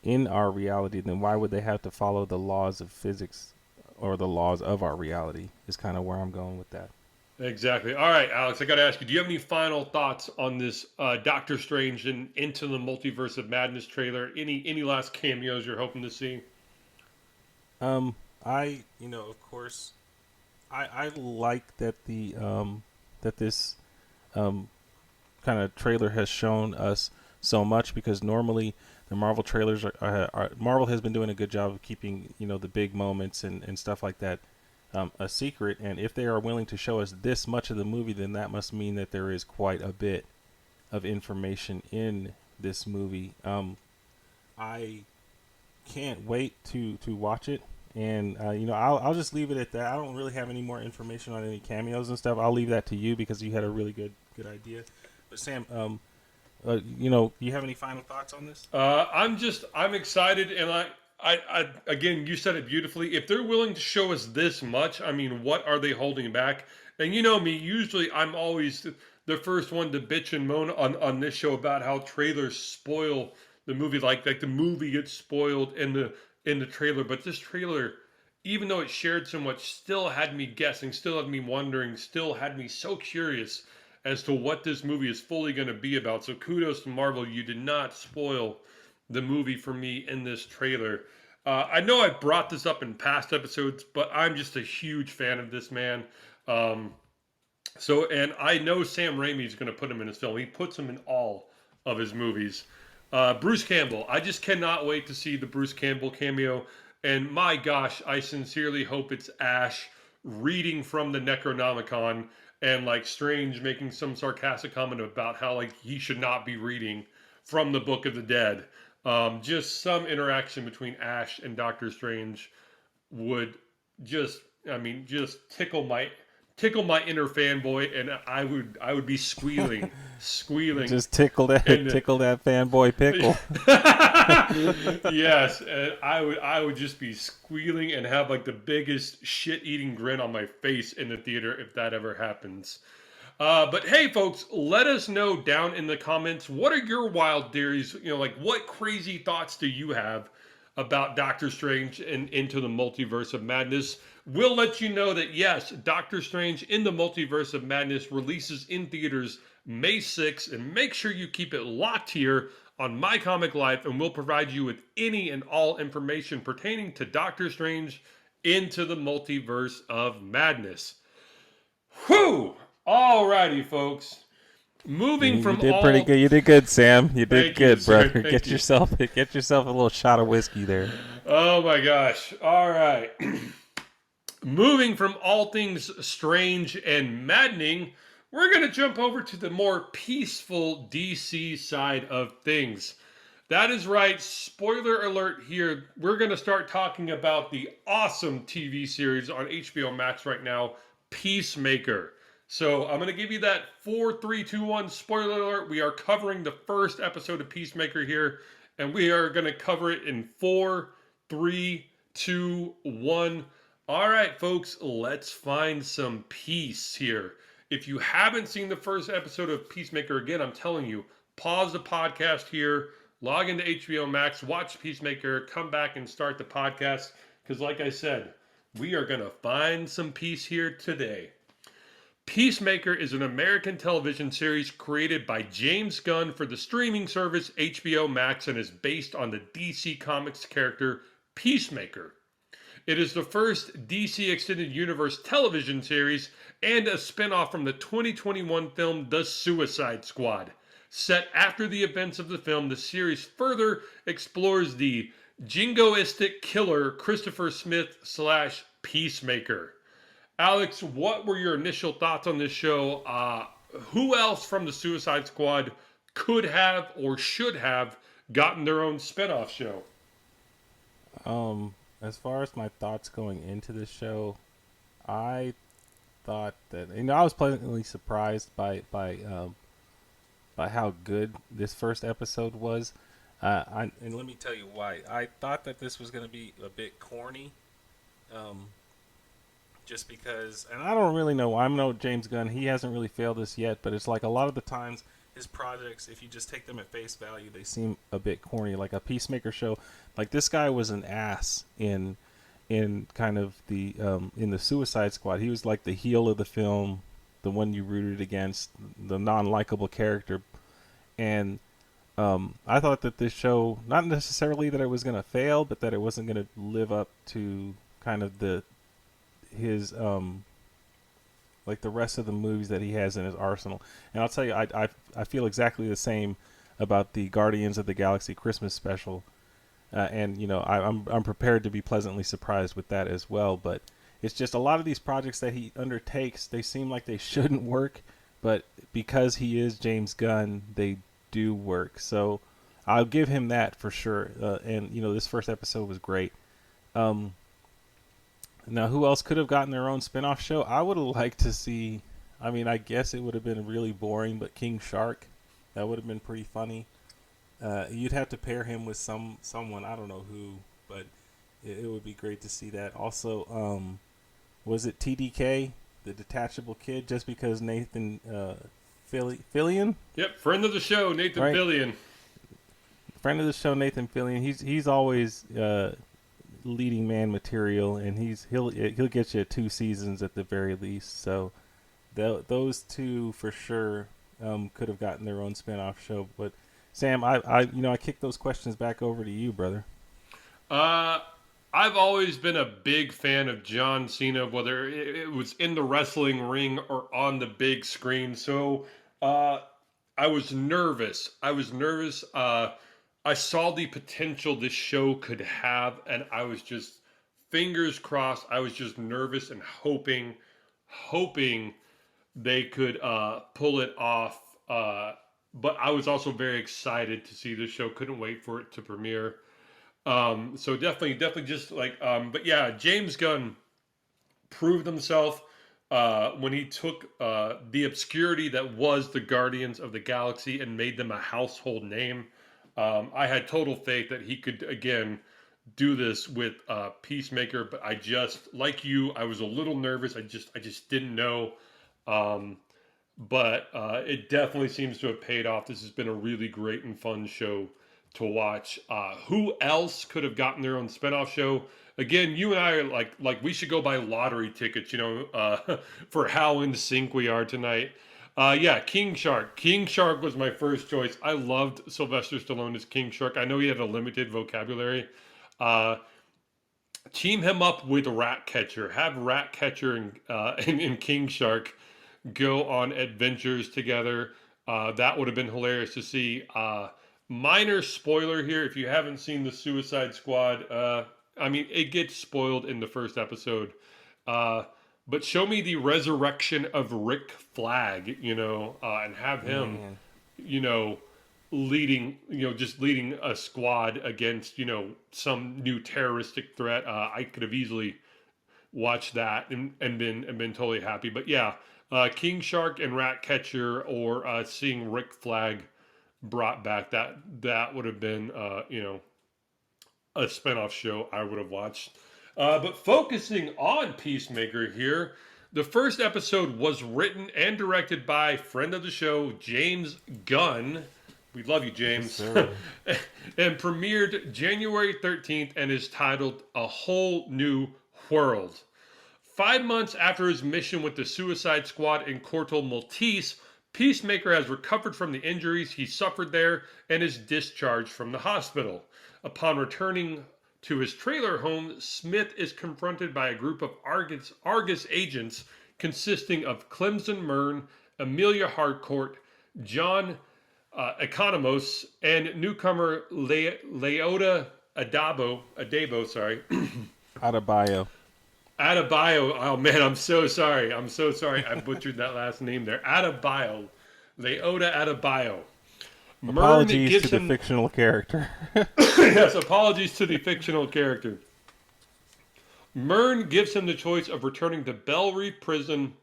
in our reality, then why would they have to follow the laws of physics or the laws of our reality? Is kind of where I'm going with that. Exactly. All right, Alex, I got to ask you, do you have any final thoughts on this Doctor Strange and Into the Multiverse of Madness trailer? Any last cameos you're hoping to see? I, of course, I like that that this um kind of trailer has shown us so much, because normally the Marvel trailers Marvel has been doing a good job of keeping the big moments and stuff like that a secret. And if they are willing to show us this much of the movie, then that must mean that there is quite a bit of information in this movie. I can't wait to watch it. And I'll just leave it at that. I don't really have any more information on any cameos and stuff. I'll leave that to you because you had a really good idea. But Sam, you have any final thoughts on this? I'm excited, and Again, you said it beautifully. If they're willing to show us this much, I mean, what are they holding back? And you know me, usually I'm always the first one to bitch and moan on this show about how trailers spoil the movie. Like the movie gets spoiled in the trailer, but this trailer, even though it shared so much, still had me guessing, still had me wondering, still had me so curious as to what this movie is fully going to be about. So kudos to Marvel, you did not spoil the movie for me in this trailer. I know I brought this up in past episodes, but I'm just a huge fan of this man. Um, and I know Sam Raimi is going to put him in his film. He puts him in all of his movies. Bruce Campbell. I just cannot wait to see the Bruce Campbell cameo. And my gosh, I sincerely hope it's Ash reading from the Necronomicon and like Strange making some sarcastic comment about how like he should not be reading from the Book of the Dead. Just some interaction between Ash and Doctor Strange would just, I mean, just tickle my inner fanboy, and I would be squealing. Just tickle that And tickle that fanboy pickle. yes, and I would just be squealing and have like the biggest shit-eating grin on my face in the theater if that ever happens. But hey, folks, let us know down in the comments, what are your wild theories? You know, like what crazy thoughts do you have about Doctor Strange and Into the Multiverse of Madness? We'll let you know that yes, Doctor Strange in the Multiverse of Madness releases in theaters May 6th, and make sure you keep it locked here on My Comic Life, and we'll provide you with any and all information pertaining to Doctor Strange Into the Multiverse of Madness. Whew! Alrighty, folks. Moving You from did all pretty good. You did good, Sam. You did Thank you, good, sir. brother. Thank Get you. yourself a little shot of whiskey there. Oh my gosh. All right. Moving from all things strange and maddening, we're going to jump over to the more peaceful DC side of things. That is right. Spoiler alert here. We're going to start talking about the awesome TV series on HBO-Max right now, Peacemaker. So I'm going to give you that 4, 3, 2, 1 spoiler alert. We are covering the first episode of Peacemaker here, and we are going to cover it in 4, 3, 2, 1. All right, folks, let's find some peace here. If you haven't seen the first episode of Peacemaker, again, I'm telling you, pause the podcast here, log into HBO Max, watch Peacemaker, come back and start the podcast. Because, like I said, we are going to find some peace here today. Peacemaker is an American television series created by James Gunn for the streaming service HBO Max and is based on the DC Comics character Peacemaker. It is the first DC Extended Universe television series and a spin-off from the 2021 film The Suicide Squad. Set after the events of the film, the series further explores the jingoistic killer Christopher Smith / Peacemaker. Alex, what were your initial thoughts on this show? Who else from the Suicide Squad could have or should have gotten their own spin-off show? As far as my thoughts going into this show, I thought that I was pleasantly surprised by how good this first episode was. And let me tell you why. I thought that this was going to be a bit corny, just because, and I don't really know. I'm no James Gunn. He hasn't really failed us yet, but it's like a lot of the times his projects, if you just take them at face value, they seem a bit corny. Like a Peacemaker show, like this guy was an ass in kind of the in the Suicide Squad. He was like the heel of the film, the one you rooted against, the non-likable character. And I thought that this show, not necessarily that it was going to fail, but that it wasn't going to live up to kind of his like the rest of the movies that he has in his arsenal. And I'll tell you, I feel exactly the same about the Guardians of the Galaxy Christmas special. And I'm prepared to be pleasantly surprised with that as well. But it's just a lot of these projects that he undertakes, they seem like they shouldn't work, but because he is James Gunn, they do work. So I'll give him that for sure. And this first episode was great. Now, who else could have gotten their own spin-off show? I would have liked to see, I guess it would have been really boring, but King Shark, that would have been pretty funny. You'd have to pair him with someone, I don't know who. but it would be great to see that. Also, was it TDK, the detachable kid? Just because Nathan Fillion, Yep, friend of the show, Nathan right? Fillion. Friend of the show, Nathan Fillion. He's always leading man material, and he'll get you 2 seasons at the very least. So those two for sure could have gotten their own spinoff show. But Sam, I kick those questions back over to you, brother. Uh, I've always been a big fan of John Cena, whether it was in the wrestling ring or on the big screen. So uh, I was nervous. I saw the potential this show could have, and I was just fingers crossed. I was just nervous and hoping they could pull it off. But I was also very excited to see the show. Couldn't wait for it to premiere. So definitely just like, but yeah, James Gunn proved himself when he took the obscurity that was the Guardians of the Galaxy and made them a household name. I had total faith that he could again do this with Peacemaker, but I just like you, I was a little nervous. I just didn't know. Um, but it definitely seems to have paid off. This has been a really great and fun show to watch. Who else could have gotten their own spinoff show? Again, you and I are like we should go buy lottery tickets, for how in sync we are tonight. Yeah, King Shark. King Shark was my first choice. I loved Sylvester Stallone as King Shark. I know he had a limited vocabulary. Uh, Team him up with Ratcatcher. Have Ratcatcher and King Shark go on adventures together. That would have been hilarious to see. Minor spoiler here: if you haven't seen the Suicide Squad, I mean, it gets spoiled in the first episode. Uh, but show me the resurrection of Rick Flag, and have him, Man, you know, leading, just leading a squad against, some new terroristic threat. I could have easily watched that and been totally happy. But yeah, King Shark and Ratcatcher, or seeing Rick Flag brought back, that would have been a spinoff show I would have watched. But focusing on Peacemaker here, the first episode was written and directed by friend of the show, James Gunn. We love you, yes, James. sir. And premiered January 13th and is titled A Whole New World. 5 months after his mission with the Suicide Squad in Corto Maltese, Peacemaker has recovered from the injuries he suffered there and is discharged from the hospital. Upon returning to his trailer home, Smith is confronted by a group of Argus agents consisting of Clemson Mern, Amelia Harcourt, John Economos, and newcomer Leota Adabo, sorry. Out of bio. Adebayo. Oh man, I'm so sorry. I butchered that last name there. Adebayo. Leota Adebayo. Mern Apologies gives to the him fictional character. yes, apologies to the fictional character. Mern gives him the choice of returning to Belle Reve Prison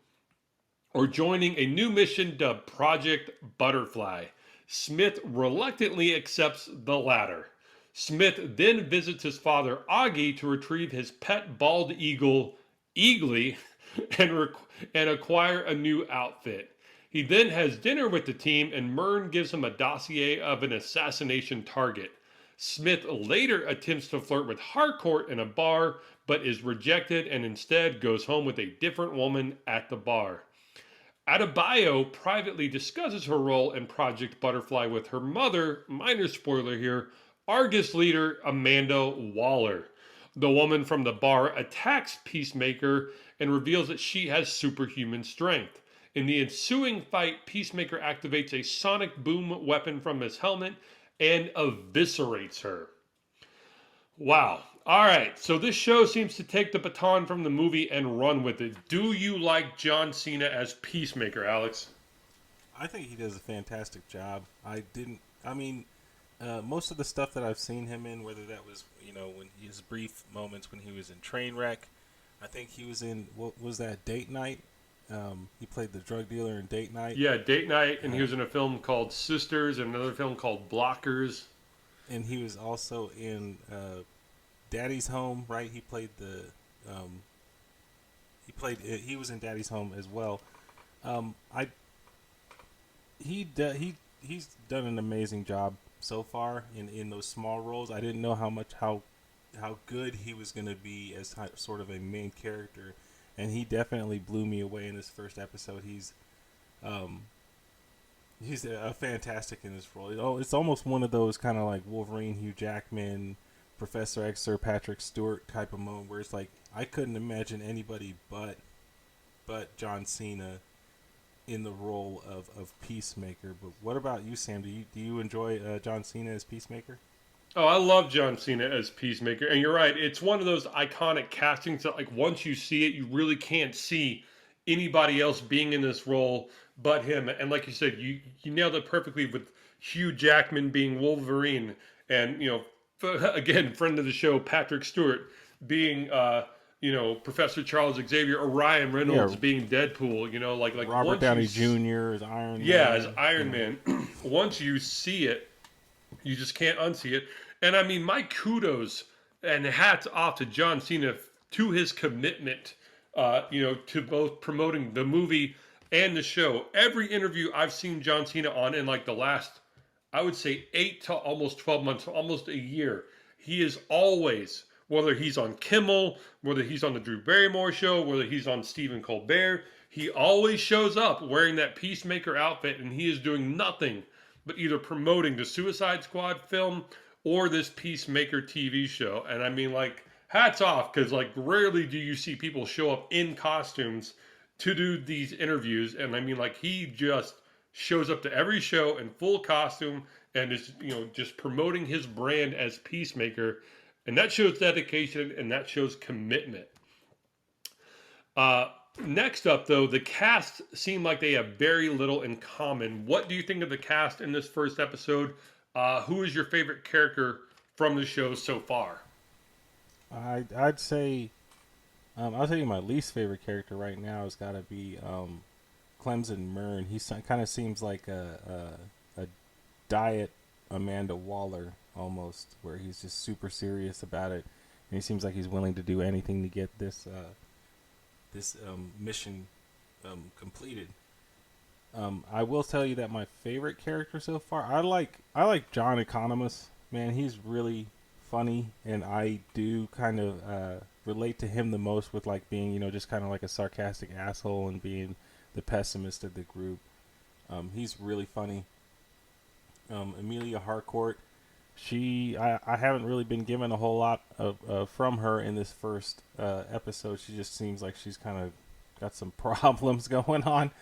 or joining a new mission dubbed Project Butterfly. Smith reluctantly accepts the latter. Smith then visits his father, Augie, to retrieve his pet bald eagle, Eagly, and acquire a new outfit. He then has dinner with the team, and Mern gives him a dossier of an assassination target. Smith later attempts to flirt with Harcourt in a bar, but is rejected and instead goes home with a different woman at the bar. Adebayo privately discusses her role in Project Butterfly with her mother, minor spoiler here, Argus leader Amanda Waller. The woman from the bar attacks Peacemaker and reveals that she has superhuman strength. In the ensuing fight, Peacemaker activates a sonic boom weapon from his helmet and eviscerates her. Wow. All right. So this show seems to take the baton from the movie and run with it. Do you like John Cena as Peacemaker, Alex? I think he does a fantastic job. Most of the stuff that I've seen him in, whether that was, when his brief moments when he was in Trainwreck, I think he was in, what was that, Date Night? He played the drug dealer in Date Night. Yeah, Date Night, and he was in a film called Sisters and another film called Blockers. And he was also in Daddy's Home, right? Um, he was in Daddy's Home as well. I he's done an amazing job so far in those small roles. I didn't know how good he was going to be as sort of a main character, and he definitely blew me away in this first episode. Um, he's a fantastic in this role. It's almost one of those kind of like Wolverine, Hugh Jackman, Professor X, Sir Patrick Stewart type of moment where it's like I couldn't imagine anybody but John Cena in the role of Peacemaker. But what about you, Sam? Do you enjoy John Cena as Peacemaker? Oh, I love John Cena as Peacemaker, and you're right. It's one of those iconic castings that, like, once you see it, you really can't see anybody else being in this role but him. And like you said, you nailed it perfectly with Hugh Jackman being Wolverine, and again, friend of the show Patrick Stewart being Professor Charles Xavier, or Ryan Yeah, Reynolds being Deadpool. Like Robert once you Downey Jr. as Iron yeah, as Man. Iron Man, once you see it, you just can't unsee it. And I mean, my kudos and hats off to John Cena to his commitment, to both promoting the movie and the show. Every interview I've seen John Cena on in like the last, I would say, 8 to almost 12 months, almost a year, he is always, whether he's on Kimmel, whether he's on the Drew Barrymore show, whether he's on Stephen Colbert, he always shows up wearing that Peacemaker outfit, and he is doing nothing but either promoting the Suicide Squad film or this Peacemaker TV show. And I mean, like, hats off, because like rarely do you see people show up in costumes to do these interviews. And I mean, like, he just shows up to every show in full costume and is just promoting his brand as Peacemaker, and that shows dedication and that shows commitment. uh Next up, though, the cast seem like they have very little in common. What do you think of the cast in this first episode? Who is your favorite character from the show so far? I'd say I'll tell you my least favorite character right now has got to be Clemson Murn. He kind of seems like a diet Amanda Waller almost, where he's just super serious about it, and he seems like he's willing to do anything to get this mission completed. I will tell you that my favorite character so far, I like John Economos. Man, he's really funny, and I do kind of relate to him the most with like being just kind of like a sarcastic asshole and being the pessimist of the group. He's really funny. Amelia Harcourt, I haven't really been given a whole lot of from her in this first episode. She just seems like she's kind of got some problems going on.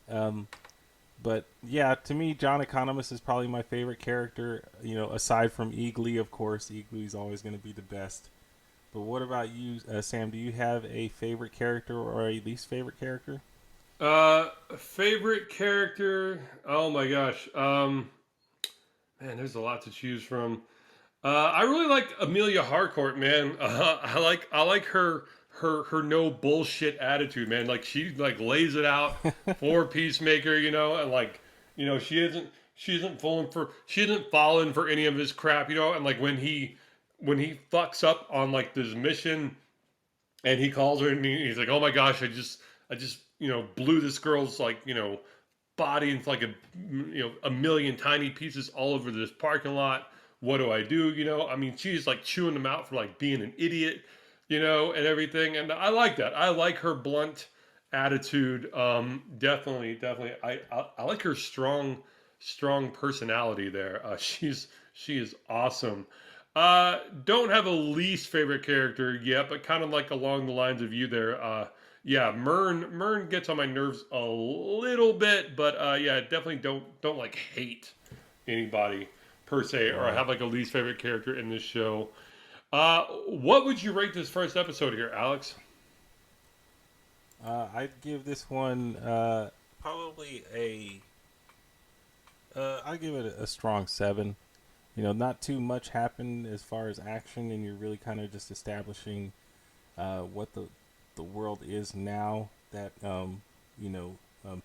Um, but yeah, to me, John Economist is probably my favorite character. Aside from Eagly, of course. Eagly's always going to be the best. But what about you, Sam? Do you have a favorite character or a least favorite character? Favorite character? Oh my gosh. Man, there's a lot to choose from. I really like Amelia Harcourt, man. I like her no bullshit attitude, man. Like, she like lays it out for Peacemaker, and like, she isn't falling for any of his crap, and like when he fucks up on like this mission, and he calls her and he's like, "Oh my gosh, I just blew this girl's like body into like a million tiny pieces all over this parking lot. What do I do?" I mean, she's like chewing them out for like being an idiot, and everything. And I like that. I like her blunt attitude. Definitely. I like her strong personality there. She is awesome. Don't have a least favorite character yet, but kind of like along the lines of you there. Yeah, Mern gets on my nerves a little bit, but yeah, definitely don't like hate anybody per se, or Right. have like a least favorite character in this show. What would you rate this first episode here, Alex? I'd give this one probably I'd give it a strong 7. Not too much happened as far as action, and you're really kind of just establishing what the world is now that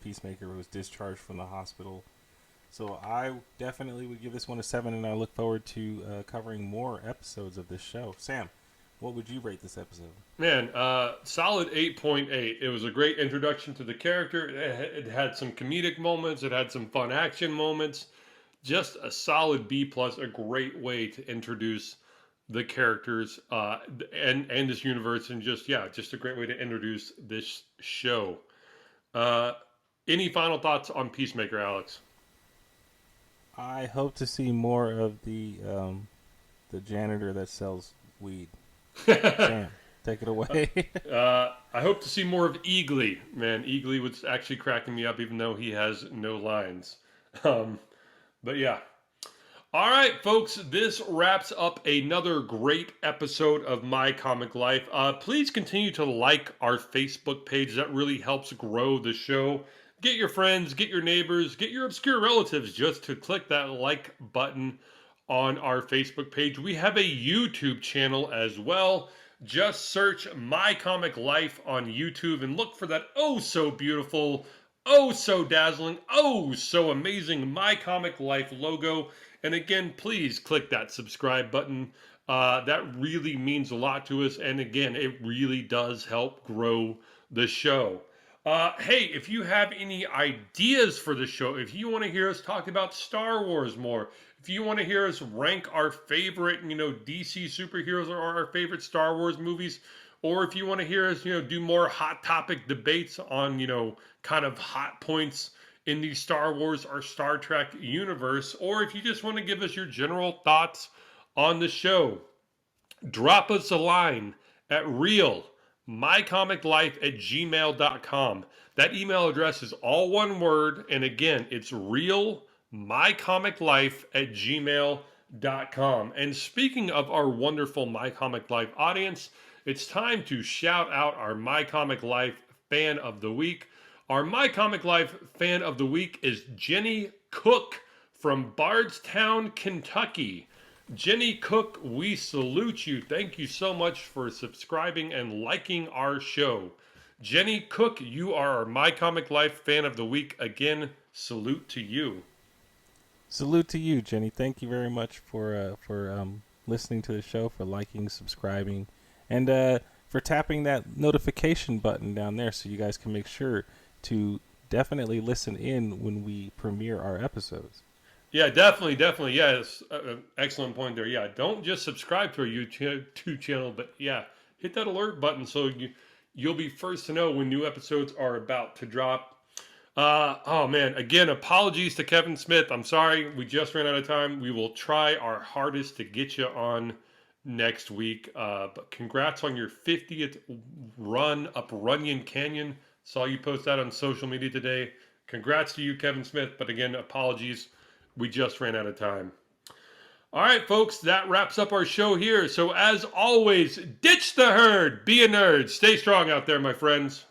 Peacemaker was discharged from the hospital. So I definitely would give this one a 7, and I look forward to covering more episodes of this show. Sam, What would you rate this episode? Man, solid 8.8. It was a great introduction to the character. It had some comedic moments. It had some fun action moments. Just a solid B plus. A great way to introduce the characters and this universe, and just a great way to introduce this show. Uh, any final thoughts on Peacemaker, Alex? I hope to see more of the janitor that sells weed. Sam, take it away. I hope to see more of Eagly. Man, Eagly was actually cracking me up, even though he has no lines. Um, but yeah. All right, folks, this wraps up another great episode of My Comic Life. Please continue to like our Facebook page. That really helps grow the show. Get your friends, get your neighbors, get your obscure relatives just to click that like button on our Facebook page. We have a YouTube channel as well. Just search My Comic Life on YouTube and look for that oh so beautiful, oh so dazzling, oh so amazing My Comic Life logo. And again, please click that subscribe button. That really means a lot to us. And again, it really does help grow the show. Hey, if you have any ideas for the show, if you want to hear us talk about Star Wars more, if you want to hear us rank our favorite, DC superheroes or our favorite Star Wars movies, or if you want to hear us, do more hot topic debates on, kind of hot points in the Star Wars or Star Trek universe, or if you just want to give us your general thoughts on the show, drop us a line at realmycomiclife@gmail.com. That email address is all one word, and again, it's realmycomiclife@gmail.com. And speaking of our wonderful My Comic Life audience, it's time to shout out our My Comic Life fan of the week. Our My Comic Life fan of the week is Jenny Cook from Bardstown, Kentucky. Jenny Cook, we salute you. Thank you so much for subscribing and liking our show. Jenny Cook, you are our My Comic Life fan of the week. Again, salute to you. Salute to you, Jenny. Thank you very much for listening to the show, for liking, subscribing, and for tapping that notification button down there so you guys can make sure to definitely listen in when we premiere our episodes. Yeah, definitely. Yes, excellent point there. Yeah, don't just subscribe to our YouTube channel, but yeah, hit that alert button so you'll be first to know when new episodes are about to drop. Oh man, again, apologies to Kevin Smith. I'm sorry, we just ran out of time. We will try our hardest to get you on next week. But congrats on your 50th run up Runyon Canyon. Saw you post that on social media today. Congrats to you, Kevin Smith. But again, apologies. We just ran out of time. All right, folks, that wraps up our show here. So as always, ditch the herd, be a nerd. Stay strong out there, my friends.